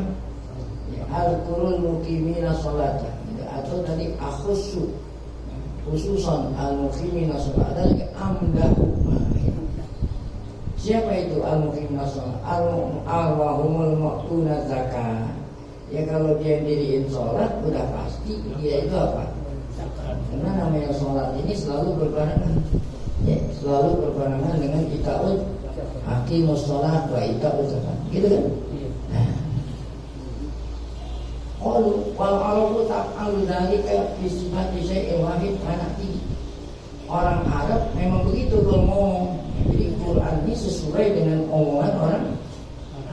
Ya, al-qurul muqimina sholata. Atau tadi akhussu khususan al-muqimina sholat adalah amdahu. Siapa itu al-muqimina sholat? Al-wahumul mu'tuna zakat. Ya kalau dia diriin sholat udah pasti dia itu apa? Karena namanya sholat ini selalu berbarengan ya, selalu berbarengan dengan ita'ud aqimus sholat wa ita'ud zakat, gitu kan? Walau ta'alu dzalika bi sifati syai'in wahid anati. Orang Arab memang begitu kalau ngomong. Jadi Quran ini sesuai dengan omongan orang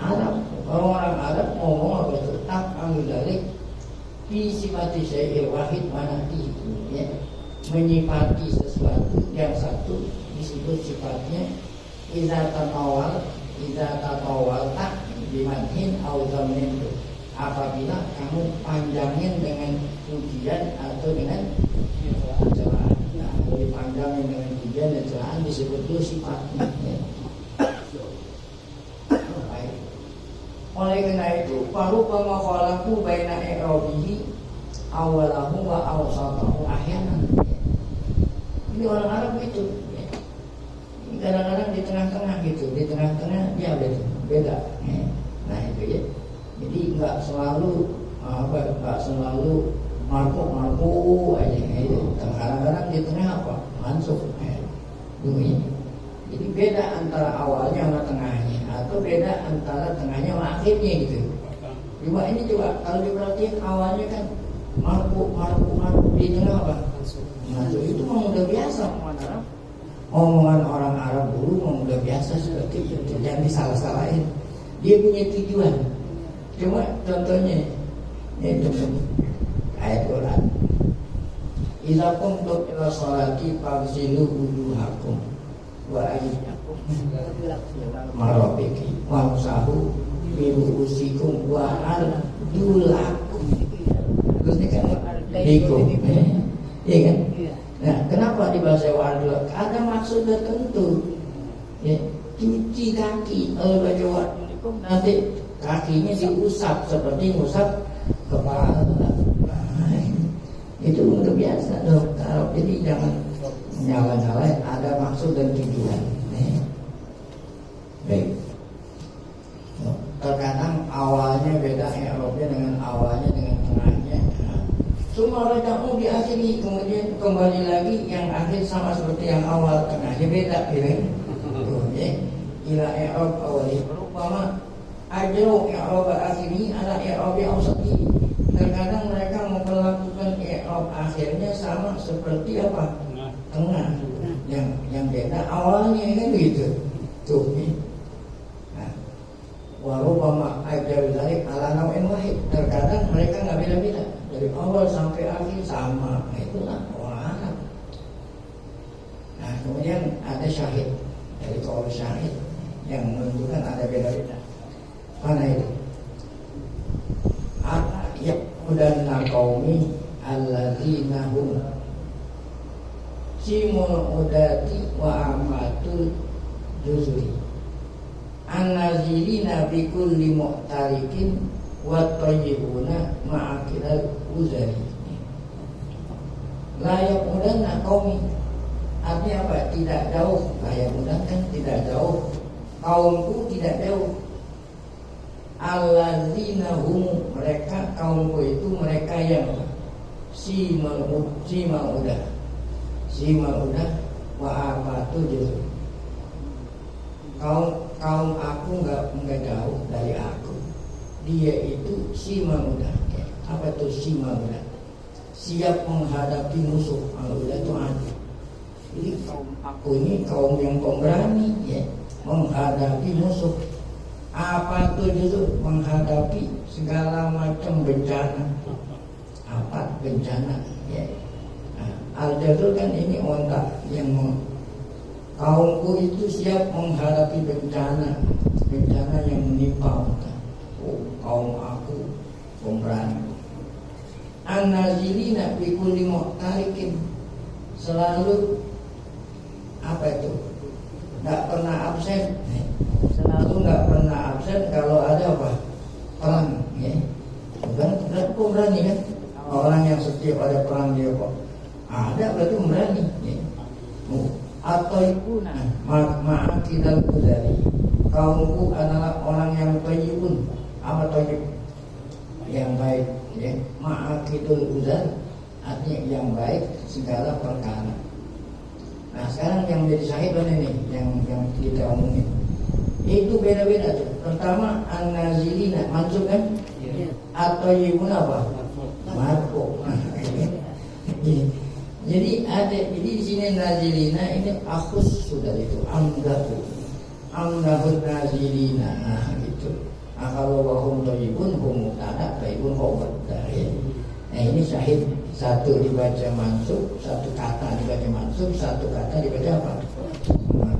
Arab. Orang Arab ngomong apa itu? Ta'alu dzalik bi sifati syai'in wahid anati. Ya. Menyifati sesuatu yang satu disebut sifatnya idza tatawal tak bimadhin au zamnin. Apabila kamu panjangin dengan pujian atau dengan celaan. Nah, dipanjangin dengan pujian dan celaan disebut itu sifatnya. Baik. Oleh karena itu, parubama khalaqu baina i'rabihi awalahu wa awsatahu ahyanan. Ini orang Arab itu. Ini kadang-kadang di tengah-tengah gitu, di tengah-tengah dia beda. Nah itu ya. Jadi nggak selalu marfu aja itu. Kadang-kadang di tengah apa? Mansub. Dulu. Jadi beda antara awalnya sama tengahnya, atau beda antara tengahnya sama akhirnya gitu. Cuma ini coba kalau diperhatiin awalnya kan marfu di tengah apa? Mansub. Itu memang udah biasa omongan Arab. Omongan orang Arab dulu memang udah biasa seperti itu. Jangan disalah-salahin. Dia punya tujuan. Cuma contohnya ini ayat Quran. Idza qumtum ila sholati faghsilu wujuhakum wa aydiyakum marafiqi wamsahu bi ru'usikum wa arjulakum. Terus ini kan dikum. Iya kan? Nah, kenapa sewaan dua. Ada maksud tertentu. Ya, cuci kaki kalau baca nanti kakinya diusap seperti ngusap kepala. Itu udah biasa dong. Kalau jadi jangan nyala-nyalain, ada maksud dan tujuan. Baik. Terkadang awalnya beda Eropnya dengan awalnya dengan tengahnya. Semua rekamu diakhiri, kemudian kembali lagi yang akhir sama seperti yang awal, tengahnya beda, gitu. Ila Erop awali berupama ajro Erop akhiri ala Erop awsati. Terkadang mereka memperlakukan Erop akhirnya sama seperti apa? Tengah. Yang beda awalnya kan gitu. Tuh nih. Warubama ajal dari ala nau'in wahid. Terkadang mereka nggak beda-beda dari awal sampai akhir sama. Itulah orang Arab. Nah kemudian ada syahid dari kaum syahid yang menunjukkan ada beda-beda. Mana itu? Ana yaqudanna qaumi alladzina hum simul udati wa amatul juzuri an-nazilina bi kulli mu'tarikin wa tayyibuna ma'akilal uzari. Layak mudanna qaumi, artinya apa? Tidak jauh. Layak mudan kan tidak jauh. Kaumku tidak jauh. Alladzina hum, mereka kaumku itu mereka yang simal udah wa amatu juzur. Kaum aku enggak jauh dari aku. Dia itu simal udah. Apa itu simal udah? Siap menghadapi musuh. Udah itu ada. Jadi kaum aku ini kaum yang pemberani, ya, menghadapi musuh. Apa itu justru menghadapi segala macam bencana. Apa bencana? Ya. Nah, al-jazul kan ini ontak yang kaumku itu siap menghadapi bencana yang menimpa ontak. Kaum aku pemberani. An-nazilina bi kulli mu'tarikin, selalu apa itu? Enggak pernah absen. Selalu enggak pernah absen kalau ada apa? Perang, ya. Bukan pemberani kan? Orang yang setiap ada perang dia kok ada berarti pemberani, ya. Atau ibu ma'akidal kudari, kaumku adalah orang yang tayyibun. Apa tayyib? Yang baik, ya. Ma'akidul uzar, artinya yang baik segala perkara. Nah sekarang yang menjadi syahid ini yang kita omongin itu beda-beda tuh. Pertama an-nazilina mansub kan? Atau ibu apa? Marfu. Jadi di sini nazilina ini akhus sudah itu amdahun nazilina. Nah gitu. Kalau wahum thayyibun hum mubtada thayyibun khabar. Nah ini syahid, satu dibaca mansub, satu kata dibaca mansub, satu kata dibaca apa? Nah,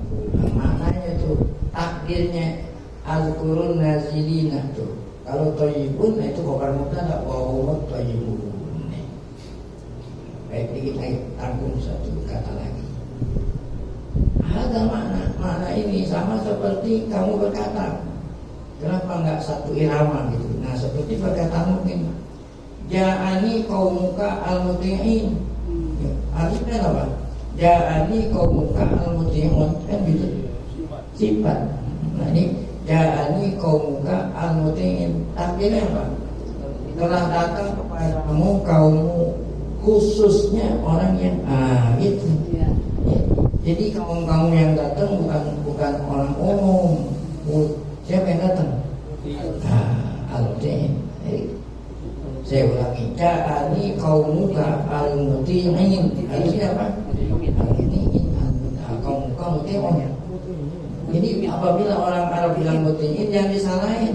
maknanya tuh takdirnya al-qurun nazilina tuh. Kalau thayyibun itu khabar mubtada wa hum thayyibun. Baik, kita tanggung satu kata lagi. Ada makna ini sama seperti kamu berkata. Kenapa enggak satu irama gitu? Nah seperti perkataan mungkin ja'ani qaumuka al-muti'in. Artinya apa? Ja'ani qaumuka al-muti'un, kan gitu. Sifat. Nah ini ja'ani qaumuka al-muti'in. Artinya apa? Telah datang kepada kamu kaummu, khususnya orang yang gitu. Ya. Jadi kaum yang datang bukan orang umum. Siapa yang datang? Al-Muti'in. Saya ulangi, ja'ani qaumuka al-muti'in. Artinya apa? Al-muti'in. Qaumuka muti'un. Jadi apabila orang Arab bilang muti'in, jangan disalahin.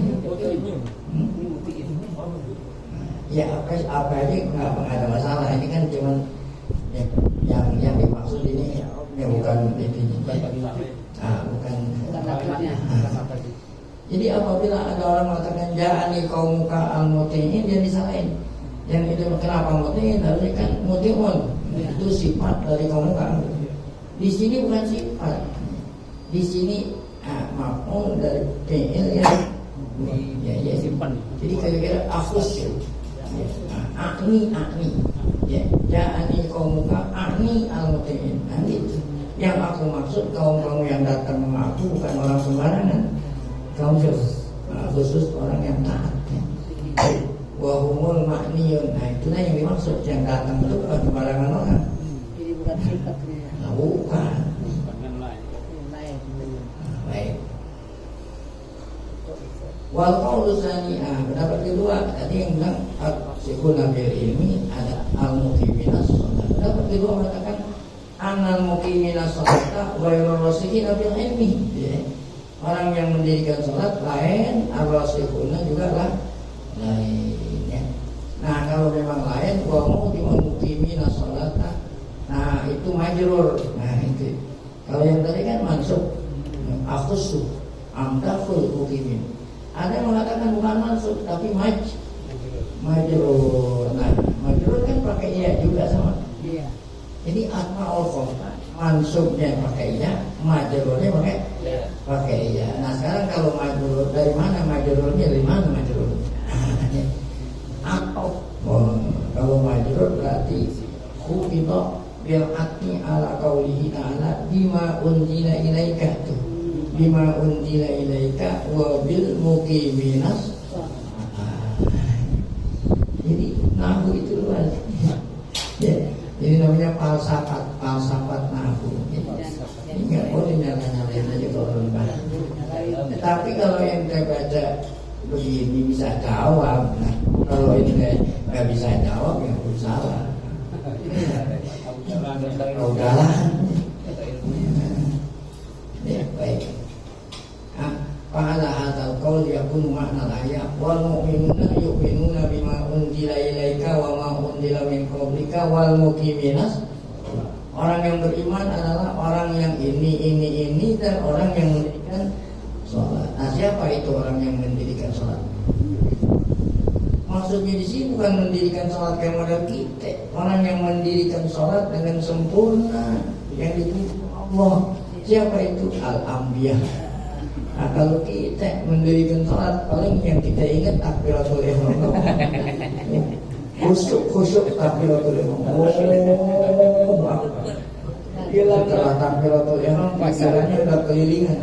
Ya apa aja nggak ada masalah. Ini kan cuman yang dimaksud ini ya bukan itu. Bukan. Jadi apabila ada orang mengatakan ja'ani qaumuka al-muti'in, jangan disalahin. Yang itu kenapa muti'in? Harusnya kan muti'un. Itu sifat dari qaumuka. Di sini bukan sifat. Di sini maf'ul dari fi'il ya. Ya simpan. Jadi kira-kira akhus ya. Akni ya. Ja'ani qaumuka akni al-muti'in. Nah gitu. Yang aku maksud kaum-kaum yang datang sama aku bukan orang sembarangan. Kaum khusus orang yang taat ya. Wahumul makniyun. Nah itulah yang dimaksud. Yang datang itu bukan sembarangan orang. Jadi bukan sifatnya. Nah, bukan. Baik. Wal qaulu tsani, pendapat kedua tadi yang bilang Syekhul Nabil ini ada al-muqiminas shalah. Pendapat kedua mengatakan anal muqiminas shalah ghairur rasikhina bil ilmi. Orang yang mendirikan salat lain, ar-rasikhuna juga lain ya. Nah, kalau memang lain wa muqiminas shalah. Nah, itu majrur. Nah, itu. Kalau yang tadi kan mansub akhussu amdaful muqimin. Ada yang mengatakan bukan mansub tapi majrur. Nah, majrur kan pakai ya juga sama. Iya. Jadi asmaul khamsah mansubnya pakai ya, majrurnya pakai ya. Nah, sekarang kalau majrur dari mana majrurnya? Dari mana majrur? Atau kalau majrur berarti khufidha bil atni ala qaulihi ta'ala bima unzila ilaika tuh. Bima unzila ilaika wa bil muqiminas. Jadi nahwu itu luas. Ya, jadi namanya falsafat nahwu. Ini nggak boleh nyalain aja kalau dibahas. Tetapi kalau yang kita baca begini bisa jawab. Nah, kalau ini nggak bisa jawab ya salah. Udahlah. Ya, baik. Fa'ala hadzal qaul yakunu ma'na al-ayat wal mu'minuna yu'minuna bima unzila ilaika wa ma unzila min qablika wal muqiminas. Orang yang beriman adalah orang yang ini dan orang yang mendirikan sholat. Nah, siapa itu orang yang mendirikan sholat? Maksudnya di sini bukan mendirikan sholat kayak model kita. Orang yang mendirikan sholat dengan sempurna yang dituntut Allah. Siapa itu? Al-Anbiya. Nah, kalau kita mendirikan sholat paling yang kita ingat takbiratul ihram. Khusyuk takbiratul ihram. Setelah takbiratul ihram pikirannya udah kelilingan.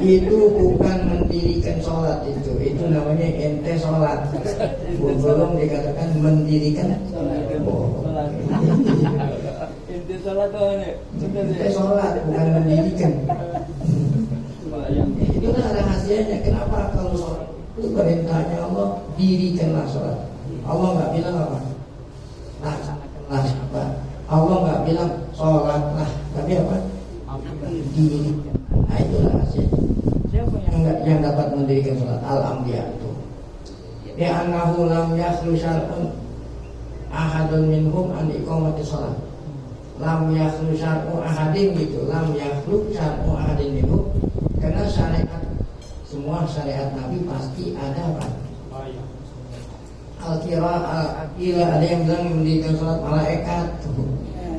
Itu bukan mendirikan sholat itu namanya ente sholat. Belum dikatakan mendirikan sholat. Ente sholat bukan mendirikan. Itu kan rahasianya. Kenapa kalau sholat itu perintahnya Allah dirikanlah sholat. Allah nggak bilang apa? Laksanakanlah apa? Allah nggak bilang sholatlah, tapi apa? Dirikan. Nah itu rahasianya. Siapa yang dapat mendirikan sholat? Al-Anbiya itu. Ya annahu lam yakhlu syar'un ahadun minhum an iqamati sholat. Lam yakhlu syar'u ahadin gitu. Lam yakhlu syar'u ahadin minhum. Karena syariat, semua syariat Nabi pasti ada apa? Al-Qira ada yang bilang mendirikan sholat malaikat.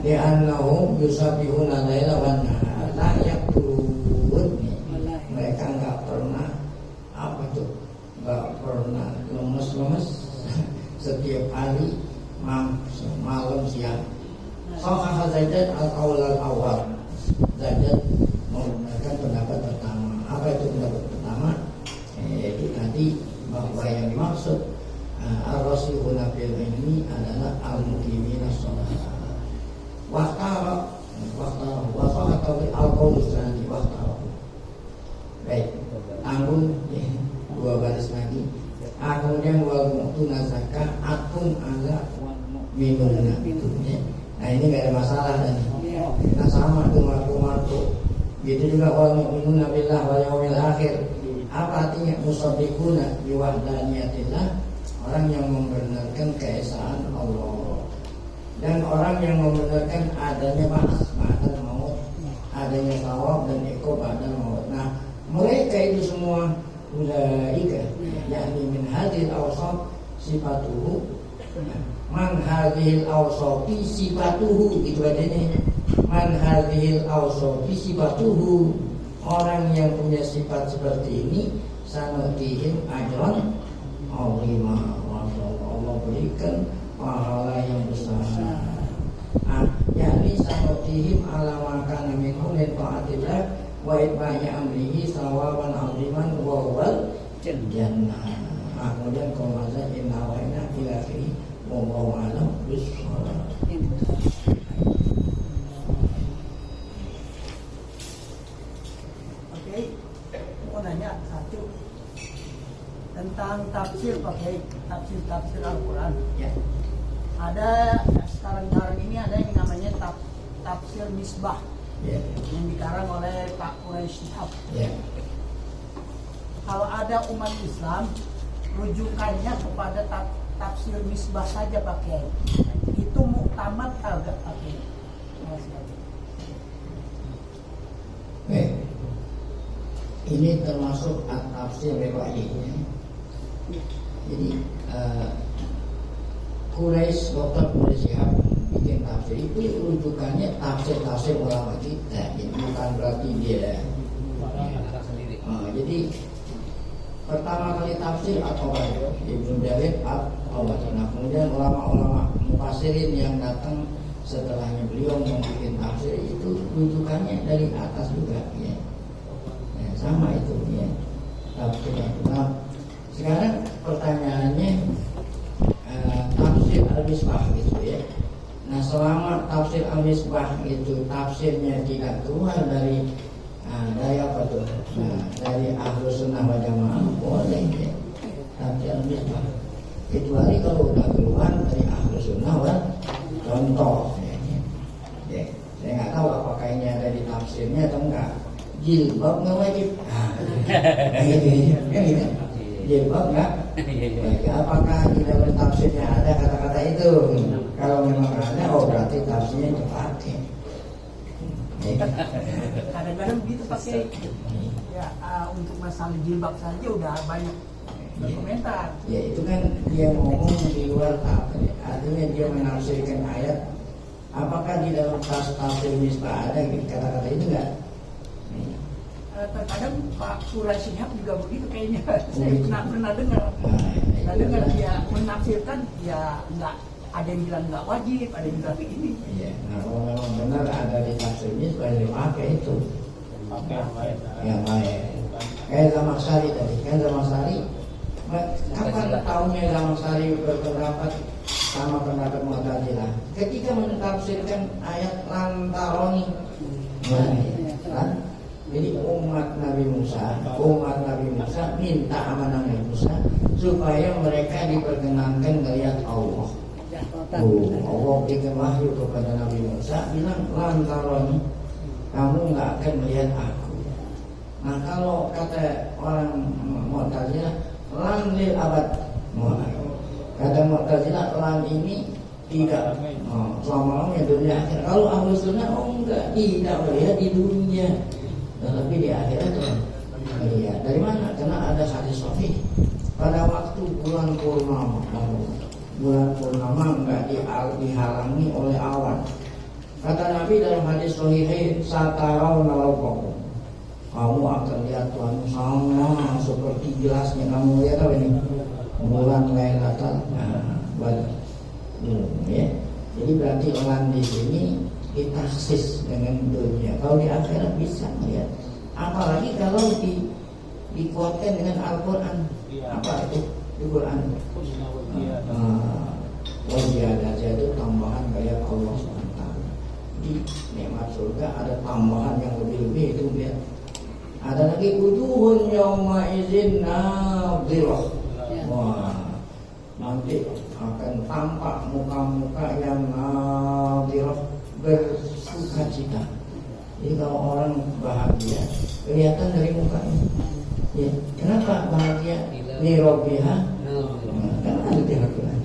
Li'annahum yusabihuna laila wan nahar la yaqturun. Mereka enggak pernah apa tuh? Enggak pernah lemes-lemes setiap hari malam siang. Sahih Zaidan al-qaul al-awwal. Zaidan menggunakan pendapat pertama. Apa itu pendapat pertama? Yaitu tadi bahwa yang dimaksud ar-rasikhuna fil ilmi adalah al-muqiminas shalah. Waqtara al-qaul tsani waqtara. Baik, tanggung ya, dua baris lagi. Kemudian wal mu'tuna zakah atun ala minuna itu ya. Nah ini nggak ada masalah tadi. Kita sama tuh marfu. Gitu juga wal mu'minuna billah wal yaumil akhir. Apa artinya musaddiquna bi wahdaniyatillah? Orang yang membenarkan keesaan Allah. Dan orang yang membenarkan adanya ba'ats ba'dal maut, adanya thawab dan iqab ba'dal maut. Nah, mereka itu semua ulaika yakni min hadhil awsaf sifatuhu Man hadhil awsafi sifatuhu, itu adanya. Man hadhil awsafi sifatuhu, orang yang punya sifat seperti ini sanutihim ajran azima, Allah berikan pahala yang besar. Yakni sanutihim ala makana minhum min ta'atillah wa itba'i amrihi sawaban aziman wa huwal jannah. Kemudian kalau mazhab inna wa inna ila akhirih wallahu a'lam bishawab. Oke, mau nanya satu tentang tafsir, pakai tafsir Al-Quran. Ya. Ada sekarang ini ada yang namanya tafsir Misbah, Ya. yang dikarang oleh Pak Quraisy Shihab. Ya. Kalau ada umat Islam, rujukannya kepada tafsir Misbah saja pakai. Itu muktamad agak pakai. Ini termasuk tafsir riwayat. Jadi Quraisy, Dr. Quraisy Shihab bikin tafsir itu rujukannya tafsir ulama kita. Jadi bukan berarti dia. Jadi pertama kali tafsir At-Tabari, Ibnu Jarir At-Tabari. Nah, kemudian ulama-ulama mufassirin yang datang setelahnya beliau membuat tafsir itu rujukannya dari atas juga, ya. Sama itu, ya. Tafsirnya. Nah, sekarang pertanyaannya tafsir Al-Misbah gitu, ya. Nah, selama tafsir Al-Misbah itu tafsirnya tidak keluar dari apa tuh? Nah, dari Ahlus Sunnah wal Jamaah boleh, ya. Tafsir Al-Misbah. Kecuali kalau udah keluar dari Ahlus Sunnah wal contoh, ya. Saya nggak tahu apakah ini ada di tafsirnya atau enggak. Jilbab nggak wajib. Gitu. Jilbab nggak wajib. Apakah di dalam tafsirnya ada kata-kata itu? Kalau memang ada, berarti tafsirnya dipakai. Kadang-kadang begitu pakai. Ya, untuk masalah jilbab saja udah banyak berkomentar. Ya itu kan dia ngomong di luar tafsir. Artinya dia menafsirkan ayat. Apakah di dalam tafsir Misbah ada kata-kata itu enggak? Terkadang Pak Quraisy Shihab juga begitu kayaknya. Saya pernah dengar. Pernah dengar dia menafsirkan, ya enggak, ada yang bilang enggak wajib, ada yang bilang begini. Iya. Nah, kalau memang benar ada di tafsir Misbah, dipakai itu. Yang baik. Kayak Zamakhsyari tadi, kan Zamakhsyari. Kapan tahunnya Zamakhsyari berpendapat sama pendapat Mu'tazilah? Ketika mentafsirkan ayat lantaroni. Jadi umat Nabi Musa minta sama Nabi Musa supaya mereka diperkenankan melihat Allah. Allah berikan wahyu kepada Nabi Musa, bilang lantaroni, kamu nggak akan melihat aku. Nah, kalau kata orang Mu'tazilah, lan lil abad. Kata Mu'tazilah, lan ini tidak selama-lamanya dunia akhir. Kalau Ahlus Sunnah enggak, tidak melihat di dunia, tetapi di akhirat melihat. Dari mana? Karena ada hadis sahih. Pada waktu bulan purnama enggak dihalangi oleh awan. Kata Nabi dalam hadis sahih, "Satarawna rabbakum." Kamu akan lihat Tuhan sama seperti jelasnya kamu lihat apa ini? Bulan Lailatul Badar. Ya. Jadi berarti orang di sini ditaksis dengan dunia. Kalau di akhirat bisa melihat. Apalagi kalau dikuatkan dengan Al-Quran. Apa itu? Di Quran. Wajidah itu tambahan kayak Allah SWT. Di nikmat surga ada tambahan yang lebih-lebih itu lihat. Ada lagi wujuhun yauma idzin nadhirah. Wah, nanti akan tampak muka-muka yang nadhirah, bersukacita. Jadi kalau orang bahagia kelihatan dari mukanya. Ya, kenapa bahagia? Nirobbiha. Karena ada di Al-Quran.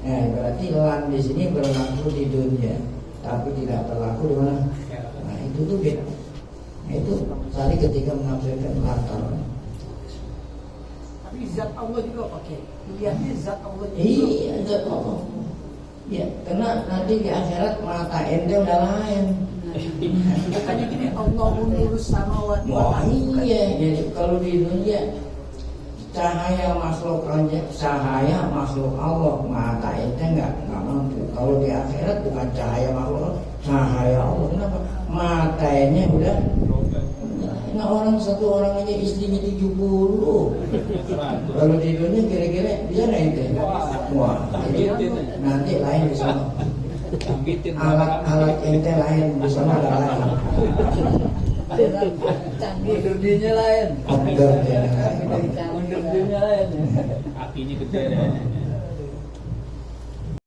Berarti lan di sini berlaku di dunia, tapi tidak berlaku di mana? Nah, itu tuh beda. Itu tadi ketika menafsirkan lantaran. Tapi zat Allah juga pakai. Lihatnya zat Allah juga. Iya, zat Allah. Ya, karena nanti di akhirat mata ente udah lain. Makanya gini, Allahu nurus samawati wal Wah ardi. iya, jadi kalau di dunia cahaya makhluk Allah, mata ente nggak mampu. Kalau di akhirat bukan cahaya makhluk, cahaya Allah. Kenapa? Matanya udah. Nah satu orang aja istrinya 70. Kalau di dunia kira-kira bisa nggak itu? Wah, jadi nanti lain di sana. Alat ente lain di sana ada lain. Mundur dirinya lain. Mundur dirinya lain. Mundur dirinya lain. Apinya gede deh.